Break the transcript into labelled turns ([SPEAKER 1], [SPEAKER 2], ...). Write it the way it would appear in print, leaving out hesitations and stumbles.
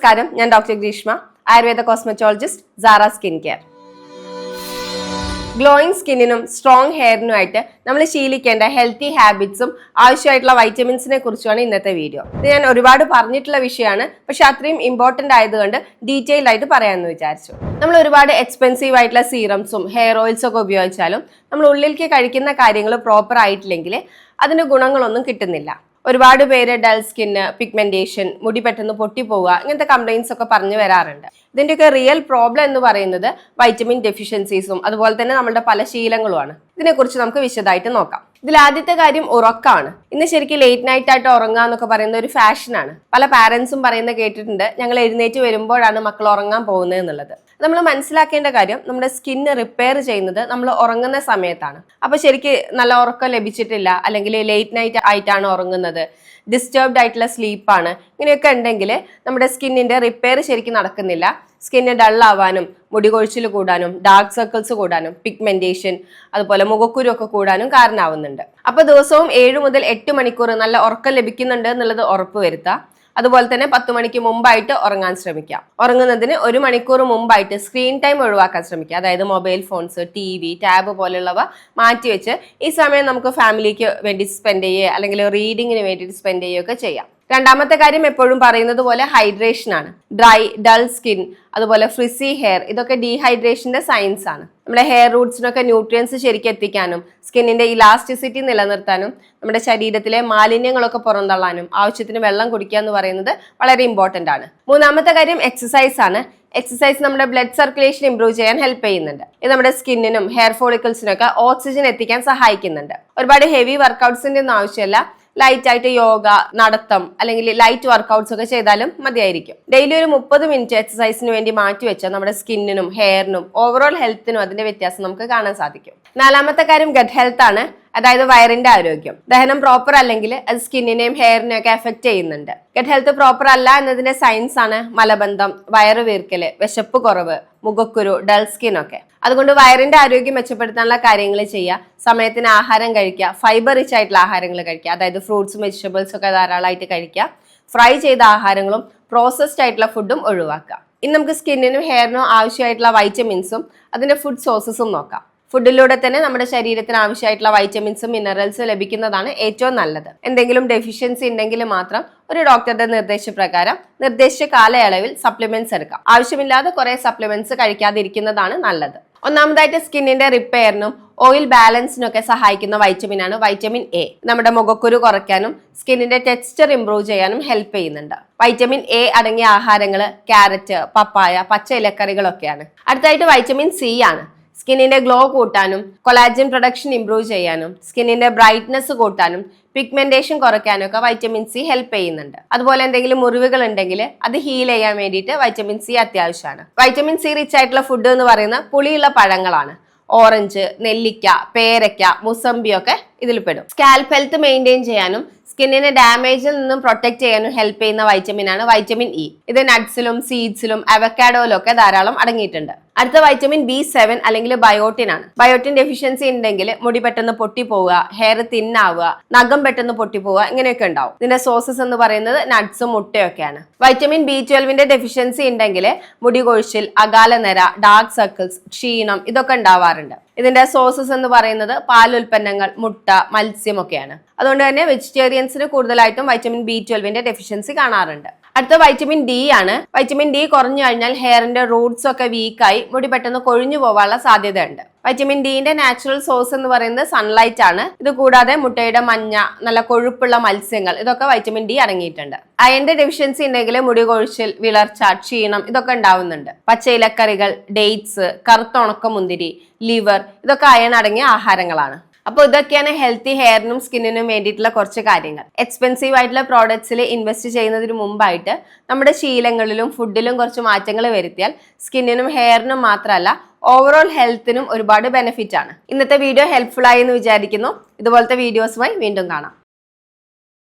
[SPEAKER 1] നമസ്കാരം, ഞാൻ doctor Greeshma, Ayurveda cosmetologist, Sara skin care. Glowing സ്കിന്നിനും സ്ട്രോങ് ഹെയറിനുമായിട്ട് നമ്മൾ ശീലിക്കേണ്ട ഹെൽത്തി ഹാബിറ്റ്സും ആവശ്യമായിട്ടുള്ള വൈറ്റമിൻസിനെ കുറിച്ചുമാണ് ഇന്നത്തെ വീഡിയോ. ഇത് ഞാൻ ഒരുപാട് പറഞ്ഞിട്ടുള്ള വിഷയമാണ്, പക്ഷെ അത്രയും ഇമ്പോർട്ടന്റ് ആയതുകൊണ്ട് ഡീറ്റെയിൽ ആയിട്ട് പറയാമെന്ന് വിചാരിച്ചു. നമ്മൾ ഒരുപാട് എക്സ്പെൻസീവ് ആയിട്ടുള്ള സീറംസും ഹെയർ ഓയിൽസും ഒക്കെ ഉപയോഗിച്ചാലും നമ്മൾ ഉള്ളിലേക്ക് കഴിക്കുന്ന കാര്യങ്ങൾ പ്രോപ്പർ ആയിട്ടില്ലെങ്കിൽ അതിന്റെ ഗുണങ്ങളൊന്നും കിട്ടുന്നില്ല. ഒരുപാട് പേര് ഡൾ സ്കിന്ന്, പിഗ്മെന്റേഷൻ, മുടി പെട്ടെന്ന് പൊട്ടിപ്പോവുക, ഇങ്ങനത്തെ കംപ്ലൈൻസ് ഒക്കെ പറഞ്ഞു വരാറുണ്ട്. ഇതിന്റെയൊക്കെ റിയൽ പ്രോബ്ലം എന്ന് പറയുന്നത് വൈറ്റമിൻ ഡെഫിഷ്യൻസീസും അതുപോലെ തന്നെ നമ്മുടെ പല ശീലങ്ങളുമാണ്. ഇതിനെക്കുറിച്ച് നമുക്ക് വിശദമായിട്ട് നോക്കാം. ഇതിൽ ആദ്യത്തെ കാര്യം ഉറക്കമാണ്. ഇന്ന് ശരിക്കും ലേറ്റ് നൈറ്റ് ആയിട്ട് ഉറങ്ങുക എന്നൊക്കെ പറയുന്ന ഒരു ഫാഷനാണ്. പല പാരന്റ്സും പറയുന്ന കേട്ടിട്ടുണ്ട്, ഞങ്ങൾ എഴുന്നേറ്റ് വരുമ്പോഴാണ് മക്കൾ ഉറങ്ങാൻ പോകുന്നത് എന്നുള്ളത്. നമ്മൾ മനസ്സിലാക്കേണ്ട കാര്യം, നമ്മുടെ സ്കിന്ന് റിപ്പയർ ചെയ്യുന്നത് നമ്മൾ ഉറങ്ങുന്ന സമയത്താണ്. അപ്പൊ ശരിക്കും നല്ല ഉറക്കം ലഭിച്ചിട്ടില്ല, അല്ലെങ്കിൽ ലേറ്റ് നൈറ്റ് ആയിട്ടാണ് ഉറങ്ങുന്നത്, ഡിസ്റ്റർബ്ഡ് ആയിട്ടുള്ള സ്ലീപ്പാണ്, ഇങ്ങനെയൊക്കെ ഉണ്ടെങ്കിൽ നമ്മുടെ സ്കിന്നിന്റെ റിപ്പയർ ശരിക്കും നടക്കുന്നില്ല. സ്കിന്ന് ഡൾ ആവാനും, മുടി കൊഴിച്ചിൽ കൂടാനും, ഡാർക്ക് സർക്കിൾസ് കൂടാനും, പിഗ്മെന്റേഷൻ, അതുപോലെ മുഖക്കുരു ഒക്കെ കൂടാനും കാരണമാവുന്നുണ്ട്. അപ്പൊ ദിവസവും 7 മുതൽ 8 മണിക്കൂർ നല്ല ഉറക്കം ലഭിക്കുന്നുണ്ട് എന്നുള്ളത് ഉറപ്പുവരുത്തുക. അതുപോലെ തന്നെ 10 മണിക്ക് മുമ്പായിട്ട് ഉറങ്ങാൻ ശ്രമിക്കാം. ഉറങ്ങുന്നതിന് 1 മണിക്കൂർ മുമ്പായിട്ട് സ്ക്രീൻ ടൈം ഒഴിവാക്കാൻ ശ്രമിക്കുക. അതായത് മൊബൈൽ ഫോൺസ്, TV, ടാബ് പോലുള്ളവ മാറ്റിവെച്ച് ഈ സമയം നമുക്ക് ഫാമിലിക്ക് വേണ്ടി സ്പെൻഡ് ചെയ്യുക, അല്ലെങ്കിൽ റീഡിങ്ങിന് വേണ്ടിയിട്ട് സ്പെൻഡ് ചെയ്യുകയൊക്കെ ചെയ്യാം. രണ്ടാമത്തെ കാര്യം എപ്പോഴും പറയുന്നത് പോലെ ഹൈഡ്രേഷൻ ആണ്. ഡ്രൈ, ഡൾ സ്കിൻ, അതുപോലെ ഫ്രിസി ഹെയർ, ഇതൊക്കെ ഡീഹൈഡ്രേഷന്റെ സൈൻസ് ആണ്. നമ്മുടെ ഹെയർ റൂട്ട്സിനൊക്കെ ന്യൂട്രിയൻസ് ശരിക്കും എത്തിക്കാനും സ്കിന്നിന്റെ ഇലാസ്റ്റിസിറ്റി നിലനിർത്താനും നമ്മുടെ ശരീരത്തിലെ മാലിന്യങ്ങളൊക്കെ പുറന്തള്ളാനും ആവശ്യത്തിന് വെള്ളം കുടിക്കുക എന്ന് പറയുന്നത് വളരെ ഇമ്പോർട്ടന്റ് ആണ്. മൂന്നാമത്തെ കാര്യം എക്സസൈസ് ആണ്. എക്സസൈസ് നമ്മുടെ ബ്ലഡ് സർക്കുലേഷൻ ഇംപ്രൂവ് ചെയ്യാൻ ഹെൽപ്പ് ചെയ്യുന്നുണ്ട്. ഇത് നമ്മുടെ സ്കിന്നിനും ഹെയർ ഫോളിക്കിൾസിനും ഒക്കെ ഓക്സിജൻ എത്തിക്കാൻ സഹായിക്കുന്നുണ്ട്. ഒരുപാട് ഹെവി വർക്കൗട്ട്സിന്റെ ഒന്നും ആവശ്യമില്ല. ലൈറ്റ് ആയിട്ട് യോഗ, നടത്തം, അല്ലെങ്കിൽ ലൈറ്റ് വർക്കൗട്ട്സ് ഒക്കെ ചെയ്താലും മതിയായിരിക്കും. ഡെയിലി ഒരു 30 മിനിറ്റ് എക്സസൈസിന് വേണ്ടി മാറ്റിവെച്ചാൽ നമ്മുടെ സ്കിന്നിനും ഹെയറിനും ഓവറോൾ ഹെൽത്തിനും അതിന്റെ വ്യത്യാസം നമുക്ക് കാണാൻ സാധിക്കും. നാലാമത്തെ കാര്യം ഗട്ട് ഹെൽത്ത് ആണ്. അതായത് വയറിന്റെ ആരോഗ്യം. ദഹനം പ്രോപ്പർ അല്ലെങ്കിൽ അത് സ്കിന്നിനെയും ഹെയറിനെയും ഒക്കെ എഫക്ട് ചെയ്യുന്നുണ്ട്. ഗട്ട് ഹെൽത്ത് പ്രോപ്പർ അല്ല എന്നതിന്റെ സയൻസ് ആണ് മലബന്ധം, വയറ് വീർക്കല്, വിശപ്പ് കുറവ്, മുഖക്കുരു, ഡൾ സ്കിൻ ഒക്കെ. അതുകൊണ്ട് വയറിന്റെ ആരോഗ്യം മെച്ചപ്പെടുത്താനുള്ള കാര്യങ്ങൾ ചെയ്യുക. സമയത്തിന് ആഹാരം കഴിക്കുക, ഫൈബർ റിച്ച് ആയിട്ടുള്ള ആഹാരങ്ങൾ കഴിക്കുക, അതായത് ഫ്രൂട്ട്സും വെജിറ്റബിൾസും ഒക്കെ ധാരാളമായിട്ട് കഴിക്കുക. ഫ്രൈ ചെയ്ത ആഹാരങ്ങളും പ്രോസസ്ഡ് ആയിട്ടുള്ള ഫുഡും ഒഴിവാക്കുക. ഇനി നമുക്ക് സ്കിന്നിനും ഹെയറിനും ആവശ്യമായിട്ടുള്ള വൈറ്റമിൻസും അതിന്റെ ഫുഡ് സോഴ്സസും നോക്കാം. ഫുഡിലൂടെ തന്നെ നമ്മുടെ ശരീരത്തിന് ആവശ്യമായിട്ടുള്ള വൈറ്റമിൻസും മിനറൽസും ലഭിക്കുന്നതാണ് ഏറ്റവും നല്ലത്. എന്തെങ്കിലും ഡെഫിഷ്യൻസി ഉണ്ടെങ്കിൽ മാത്രം ഒരു ഡോക്ടറുടെ നിർദ്ദേശപ്രകാരം നിർദ്ദേശിച്ച കാലയളവിൽ സപ്ലിമെന്റ്സ് എടുക്കാം. ആവശ്യമില്ലാതെ കുറെ സപ്ലിമെന്റ്സ് കഴിക്കാതിരിക്കുന്നതാണ് നല്ലത്. ഒന്നാമതായിട്ട് സ്കിന്നിന്റെ റിപ്പയറിനും ഓയിൽ ബാലൻസിനൊക്കെ സഹായിക്കുന്ന വൈറ്റമിൻ ആണ് വൈറ്റമിൻ എ. നമ്മുടെ മുഖക്കുരു കുറയ്ക്കാനും സ്കിന്നിന്റെ ടെക്സ്ചർ ഇംപ്രൂവ് ചെയ്യാനും ഹെൽപ്പ് ചെയ്യുന്നുണ്ട്. വൈറ്റമിൻ എ അടങ്ങിയ ആഹാരങ്ങൾ ക്യാരറ്റ്, പപ്പായ, പച്ച ഇലക്കറികളൊക്കെയാണ്. അടുത്തായിട്ട് വൈറ്റമിൻ സി ആണ്. സ്കിന്നിന്റെ ഗ്ലോ കൂട്ടാനും കൊളാജൻ പ്രൊഡക്ഷൻ ഇംപ്രൂവ് ചെയ്യാനും സ്കിന്നിന്റെ ബ്രൈറ്റ്നസ് കൂട്ടാനും പിഗ്മെന്റേഷൻ കുറയ്ക്കാനും ഒക്കെ വൈറ്റമിൻ സി ഹെൽപ്പ് ചെയ്യുന്നുണ്ട്. അതുപോലെ എന്തെങ്കിലും മുറിവുകൾ ഉണ്ടെങ്കിൽ അത് ഹീൽ ചെയ്യാൻ വേണ്ടിയിട്ട് വൈറ്റമിൻ സി അത്യാവശ്യമാണ്. വൈറ്റമിൻ സി റിച്ച് ആയിട്ടുള്ള ഫുഡ് എന്ന് പറയുന്ന പുളിയുള്ള പഴങ്ങളാണ്. ഓറഞ്ച്, നെല്ലിക്ക, പേരയ്ക്ക, മുസമ്പി ഒക്കെ ഇതിൽ പെടും. സ്കാൽപ്പ് ഹെൽത്ത് മെയിൻറ്റെയിൻ ചെയ്യാനും സ്കിന്നിനെ ഡാമേജിൽ നിന്നും പ്രൊട്ടക്ട് ചെയ്യാനും ഹെൽപ്പ് ചെയ്യുന്ന വൈറ്റമിൻ ആണ് വൈറ്റമിൻ ഇ. ഇത് നട്ട്സിലും സീഡ്സിലും അവക്കാഡോയിലും ഒക്കെ ധാരാളം അടങ്ങിയിട്ടുണ്ട്. അടുത്ത വൈറ്റമിൻ B7 അല്ലെങ്കിൽ ബയോട്ടിൻ ആണ്. ബയോട്ടിൻ ഡെഫിഷ്യൻസി ഉണ്ടെങ്കിൽ മുടി പെട്ടെന്ന് പൊട്ടിപ്പോവുക, ഹെയർ തിന്നാവുക, നഖം പെട്ടെന്ന് പൊട്ടിപ്പോവുക, ഇങ്ങനെയൊക്കെ ഉണ്ടാവും. ഇതിന്റെ സോഴ്സസ് എന്ന് പറയുന്നത് നട്ട്സും മുട്ടയൊക്കെയാണ്. വൈറ്റമിൻ B12 ഡെഫിഷ്യൻസി ഉണ്ടെങ്കിൽ മുടി കൊഴിച്ചിൽ, അകാല നിര, ഡാർക്ക് സർക്കിൾസ്, ക്ഷീണം ഇതൊക്കെ ഉണ്ടാവാറുണ്ട്. ഇതിന്റെ സോഴ്സസ് എന്ന് പറയുന്നത് പാലുൽപ്പന്നങ്ങൾ, മുട്ട, മത്സ്യം ഒക്കെയാണ്. അതുകൊണ്ട് തന്നെ വെജിറ്റേറിയൻസിന് കൂടുതലായിട്ടും വൈറ്റമിൻ B12 ഡെഫിഷ്യൻസി കാണാറുണ്ട്. അടുത്ത വൈറ്റമിൻ ഡി ആണ്. വൈറ്റമിൻ ഡി കുറഞ്ഞു കഴിഞ്ഞാൽ ഹെയറിന്റെ റൂട്ട്സ് ഒക്കെ വീക്കായി മുടി പെട്ടെന്ന് കൊഴിഞ്ഞു പോകാനുള്ള സാധ്യതയുണ്ട്. വൈറ്റമിൻ ഡിന്റെ നാച്ചുറൽ സോഴ്സ് എന്ന് പറയുന്നത് സൺലൈറ്റ് ആണ്. ഇത് കൂടാതെ മുട്ടയുടെ മഞ്ഞ, നല്ല കൊഴുപ്പുള്ള മത്സ്യങ്ങൾ, ഇതൊക്കെ വൈറ്റമിൻ ഡി അടങ്ങിയിട്ടുണ്ട്. അയണിന്റെ ഡെഫിഷ്യൻസി ഉണ്ടെങ്കിൽ മുടി കൊഴിച്ചിൽ, വിളർച്ച, ക്ഷീണം ഇതൊക്കെ ഉണ്ടാവുന്നുണ്ട്. പച്ച ഇലക്കറികൾ, ഡേറ്റ്സ്, കറുത്ത ഉണക്കമുന്തിരി, ലിവർ ഇതൊക്കെ അയൺ അടങ്ങിയ ആഹാരങ്ങളാണ്. അപ്പോൾ ഇതൊക്കെയാണ് ഹെൽത്തി ഹെയറിനും സ്കിന്നിനും വേണ്ടിയിട്ടുള്ള കുറച്ച് കാര്യങ്ങൾ. എക്സ്പെൻസീവ് ആയിട്ടുള്ള പ്രോഡക്ട്സിൽ ഇൻവെസ്റ്റ് ചെയ്യുന്നതിന് മുമ്പായിട്ട് നമ്മുടെ ശീലങ്ങളിലും ഫുഡിലും കുറച്ച് മാറ്റങ്ങൾ വരുത്തിയാൽ സ്കിന്നിനും ഹെയറിനും മാത്രമല്ല ഓവറോൾ ഹെൽത്തിനും ഒരുപാട് ബെനിഫിറ്റ് ആണ്. ഇന്നത്തെ വീഡിയോ ഹെൽപ്ഫുൾ ആയി എന്ന് വിചാരിക്കുന്നു. ഇതുപോലത്തെ വീഡിയോസുമായി വീണ്ടും കാണാം.